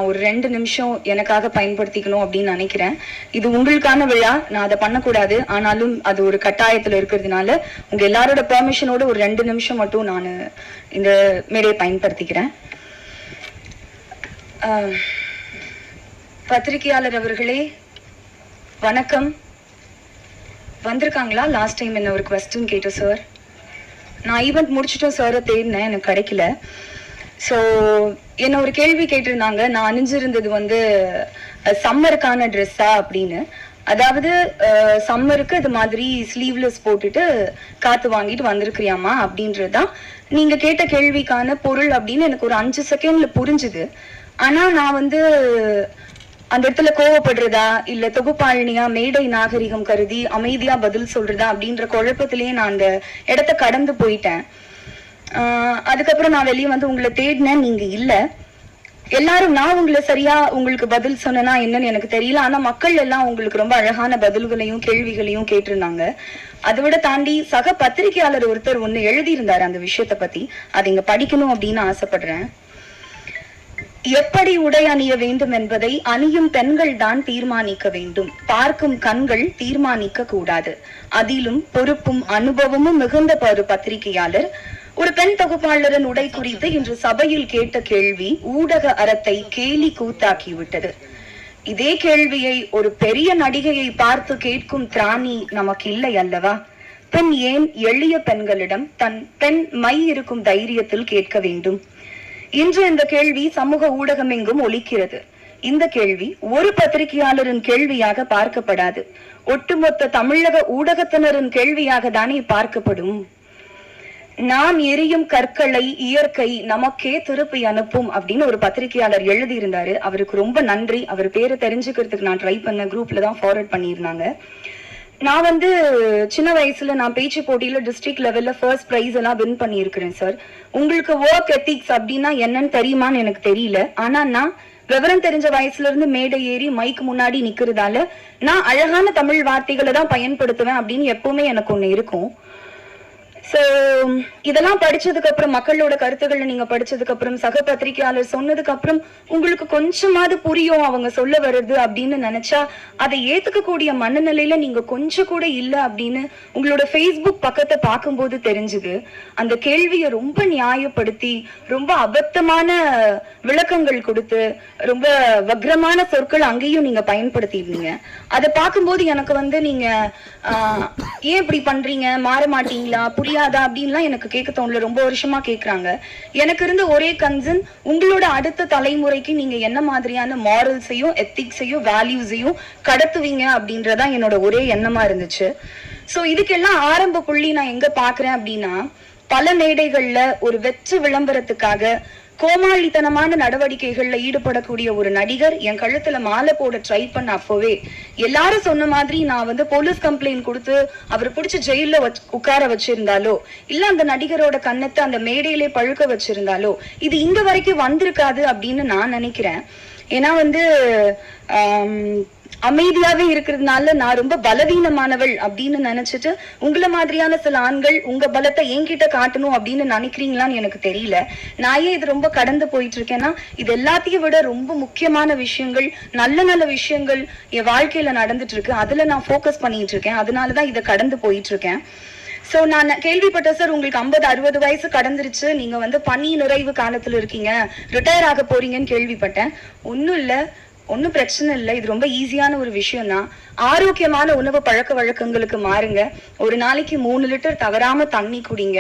ஒரு 2 நிமிஷம் எனக்காக பயன்படுத்திக்கணும் அப்படின்னு நினைக்கிறேன். இது உங்களுக்கான விழா, நான் அதை பண்ணக்கூடாது, ஆனாலும் அது ஒரு கட்டாயத்துல இருக்கிறதுனால உங்க எல்லாரோட பெர்மிஷனோட ஒரு 2 நிமிஷம் மட்டும் நான் இந்த மேடையை பயன்படுத்திக்கிறேன். பத்திரிகையாளர் அவர்களே வணக்கம். வந்திருக்காங்களா? லாஸ்ட் டைம் என்ன ஒரு குவெஸ்டின் கேட்டோம் சார். நான் ஈவெண்ட் முடிச்சுட்டோம் சாரை தேடினேன், எனக்கு கிடைக்கல. ஸோ என்ன ஒரு கேள்வி கேட்டிருந்தாங்க, நான் அணிஞ்சிருந்தது வந்து சம்மருக்கான ட்ரெஸ்ஸா அப்படின்னு. அதாவது சம்மருக்கு இது மாதிரி ஸ்லீவ்லெஸ் போட்டுட்டு காத்து வாங்கிட்டு வந்திருக்கிறியாமா அப்படின்றதுதான் நீங்க கேட்ட கேள்விக்கான பொருள் அப்படின்னு எனக்கு ஒரு 5 செகண்ட்ல புரிஞ்சுது. ஆனா நான் வந்து அந்த இடத்துல கோவப்படுறதா இல்ல தொகுப்பாளினியா மேடை நாகரிகம் கருதி அமைதியா பதில் சொல்றதா அப்படின்ற குழப்பத்திலேயே நான் அந்த இடத்த கடந்து போயிட்டேன். அதுக்கப்புறம் நான் வெளியே வந்து உங்களை தேடினேன், நீங்க இல்ல. எல்லாரும் நான் உங்களை சரியா உங்களுக்கு பதில் சொன்னா என்னன்னு எனக்கு தெரியல. ஆனா மக்கள் எல்லாம் உங்களுக்கு ரொம்ப அழகான பதில்களையும் கேள்விகளையும் கேட்டிருந்தாங்க. அதை விட தாண்டி சக பத்திரிகையாளர் ஒருத்தர் ஒண்ணு எழுதியிருந்தாரு அந்த விஷயத்த பத்தி, அதை இங்க படிக்கணும் அப்படின்னு ஆசைப்படுறேன். எப்படி உடை அணிய வேண்டும் என்பதை அணியும் பெண்கள் தான் தீர்மானிக்க வேண்டும், பார்க்கும் கண்கள் தீர்மானிக்க கூடாது. அதிலும் பொறுப்பும் அனுபவமும் மிகுந்த ஒரு பத்திரிகையாளர் ஒரு பெண் தொகுப்பாளரின் உடை குறித்து இன்று சபையில் கேட்ட கேள்வி ஊடக அறத்தை கேலி கூத்தாக்கிவிட்டது. இதே கேள்வியை ஒரு பெரிய நடிகையை பார்த்து கேட்கும் திராணி நமக்கு இல்லை அல்லவா? பெண் ஏன் எளிய பெண்களிடம் தன் பெண் மை இருக்கும் தைரியத்தில் கேட்க வேண்டும்? இன்று இந்த கேள்வி சமூக ஊடகம் எங்கும் ஒலிக்கிறது. இந்த கேள்வி ஒரு பத்திரிகையாளரின் கேள்வியாக பார்க்கப்படாது, ஒட்டுமொத்த தமிழக ஊடகத்தினரின் கேள்வியாக தானே பார்க்கப்படும். நாம் எரியும் கற்களை இயற்கை நமக்கே திருப்பி அனுப்பும் அப்படின்னு ஒரு பத்திரிகையாளர் எழுதியிருந்தாரு. அவருக்கு ரொம்ப நன்றி. அவர் பேரை தெரிஞ்சுக்கிறதுக்கு நான் ட்ரை பண்ண குரூப்ல தான் ஃபார்வர்ட் பண்ணியிருந்தாங்க. நான் வந்து சின்ன வயசுல நான் பேச்சு போட்டியில டிஸ்ட்ரிக்ட் லெவல்ல ஃபர்ஸ்ட் பிரைஸ் எல்லாம் வின் பண்ணியிருக்கிறேன் சார். உங்களுக்கு ஒர்க் எத்திக்ஸ் அப்படின்னா என்னன்னு தெரியுமான்னு எனக்கு தெரியல. ஆனா நான் விவரம் தெரிஞ்ச வயசுல இருந்து மேடை ஏறி மைக்கு முன்னாடி நிக்கிறதால நான் அழகான தமிழ் வார்த்தைகளை தான் பயன்படுத்துவேன் அப்படின்னு எப்பவுமே எனக்கு ஒண்ணு இருக்கும். சோ இதெல்லாம் படிச்சதுக்கு அப்புறம், மக்களோட கருத்துக்களை நீங்க படிச்சதுக்கு அப்புறம், சக பத்திரிகையாளர் சொன்னதுக்கு அப்புறம் உங்களுக்கு கொஞ்சமாவது புரியும் அவங்க சொல்ல வருது அப்படின்னு நினைச்சா அதை ஏத்துக்கக்கூடிய மனநிலையில நீங்க கொஞ்சம் கூட இல்ல அப்படின்னு உங்களோட ஃபேஸ்புக் பக்கத்தை பார்க்கும்போது தெரிஞ்சுது. அந்த கேள்வியை ரொம்ப நியாயப்படுத்தி ரொம்ப அபத்தமான விளக்கங்கள் கொடுத்து ரொம்ப வக்ரமான சொற்கள் அங்கேயும் நீங்க பயன்படுத்திருந்தீங்க. அதை பார்க்கும்போது எனக்கு வந்து நீங்க ஏன் இப்படி பண்றீங்க, மாற மாட்டீங்களா, புரியாதா அப்படின்லாம் எனக்கு கேட்க தோணல. ரொம்ப வருஷமா கேட்கறாங்க. எனக்கு இருந்த ஒரே கன்சர்ன், உங்களோட அடுத்த தலைமுறைக்கு நீங்க என்ன மாதிரியான மாரல்ஸையும் எத்திக்ஸையும் வேல்யூஸையும் கடத்துவீங்க அப்படின்றதான் என்னோட ஒரே எண்ணமா இருந்துச்சு. சோ இதுக்கெல்லாம் ஆரம்ப புள்ளி நான் எங்க பாக்குறேன் அப்படின்னா, பல மேடைகள்ல ஒரு வெற்று விளம்பரத்துக்காக கோமாளித்தனமான நடவடிக்கைகள்ல ஈடுபடக்கூடிய ஒரு நடிகர் என் கழுத்துல மாலை போட ட்ரை பண்ண அப்பவே எல்லாரும் சொன்ன மாதிரி நான் வந்து போலீஸ் கம்ப்ளைண்ட் கொடுத்து அவர் பிடிச்ச ஜெயில உட்கார வச்சிருந்தாலோ இல்ல அந்த நடிகரோட கண்ணத்தை அந்த மேடையிலே பழுக்க வச்சிருந்தாலோ இது இங்க வரைக்கும் வந்திருக்காது அப்படின்னு நான் நினைக்கிறேன். ஏன்னா வந்து அமைதியாவே இருக்கிறதுனால நான் ரொம்ப பலவீனமானவள் அப்படின்னு நினைச்சிட்டு உங்களை மாதிரியான சில ஆண்கள் உங்க பலத்தை என்கிட்ட காட்டணும் அப்படின்னு நினைக்கிறீங்களான்னு எனக்கு தெரியல. நான் ஏன் இது ரொம்ப கடந்து போயிட்டு இருக்கேன்னா, இது எல்லாத்தையும் விட ரொம்ப முக்கியமான விஷயங்கள், நல்ல நல்ல விஷயங்கள் என் வாழ்க்கையில நடந்துட்டு இருக்கு. அதுல நான் ஃபோக்கஸ் பண்ணிட்டு இருக்கேன். அதனாலதான் இதை கடந்து போயிட்டு இருக்கேன். சோ நான் கேள்விப்பட்டேன் சார், உங்களுக்கு 50-60 வயசு கடந்துருச்சு, நீங்க வந்து பணி நிறைவு காலத்துல இருக்கீங்க, ரிட்டையர் ஆக போறீங்கன்னு கேள்விப்பட்டேன். ஒன்னும் இல்ல, ஒன்னும் பிரச்சனை இல்லை. இது ரொம்ப ஈஸியான ஒரு விஷயம் தான். ஆரோக்கியமான உணவு பழக்க வழக்கங்களுக்கு மாறுங்க. ஒரு நாளைக்கு 3 லிட்டர் தவறாம தண்ணி குடிங்க.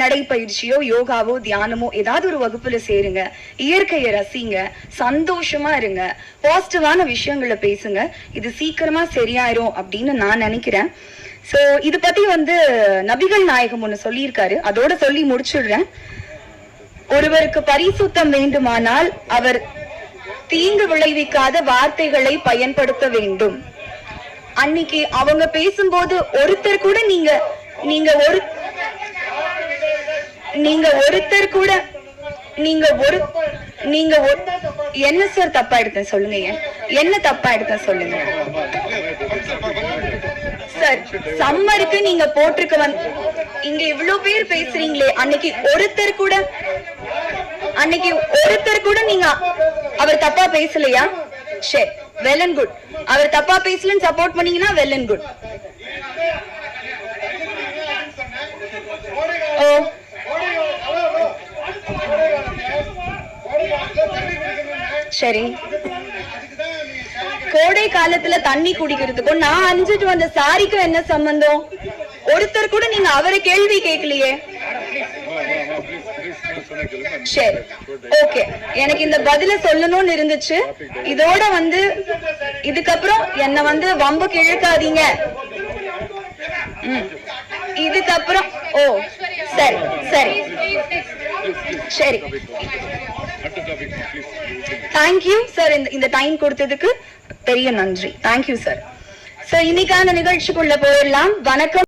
நடைப்பயிற்சியோ யோகாவோ தியானமோ ஏதாவது ஒரு வகுப்புல சேருங்க. இயற்கையை ரசிங்க. சந்தோஷமா இருங்க. பாசிட்டிவான விஷயங்களை பேசுங்க. இது சீக்கிரமா சரியாயிரும் அப்படின்னு நான் நினைக்கிறேன். சோ இது பத்தி வந்து நபிகள் நாயகம் ஒண்ணு சொல்லியிருக்காரு, அதோட சொல்லி முடிச்சுடுறேன். ஒருவருக்கு பரிசுத்தம் வேண்டுமானால் அவர் தீங்கு விளைவிக்காத வார்த்தைகளை பயன்படுத்த வேண்டும். அன்னைக்கு அவங்க பேசும்போது ஒருத்தர் கூட என்ன சார் தப்பா எடுத்தேன் சொல்லுங்க, என்ன தப்பா எடுத்தேன் சொல்லுங்க சார். சம்மருக்கு நீங்க போட்டிருக்க இங்க இவ்வளவு பேர் பேசுறீங்களே, அன்னைக்கு ஒருத்தர் கூட நீங்க அவர் தப்பா பேசலையா? சரி, வெல் அண்ட் குட். அவர் தப்பா பேசலன்னு சப்போர்ட் பண்ணீங்கன்னா வெல் அண்ட் குட். ஓ, சரி. கோடை காலத்துல தண்ணி குடிக்கிறதுக்கும் நான் அணிஞ்சிட்டு வந்த சாரிக்கும் என்ன சம்பந்தம்? ஒருத்தர் கூட நீங்க அவரை கேள்வி கேட்கலையே. சரி, ஓகே. எனக்கு இந்த பதில சொல்லணும்னு இருந்துச்சு. இதோட இதுக்கப்புறம் என்ன வம்புக்கு இழுக்காதீங்க. இதுக்கப்புறம் ஓ சரி சரி சரி, தேங்க்யூ சார். இந்த டைம் கொடுத்ததுக்கு பெரிய நன்றி. Thank you sir. இன்னைக்கான நிகழ்ச்சிக்குள்ள போயிடலாம். வணக்கம்.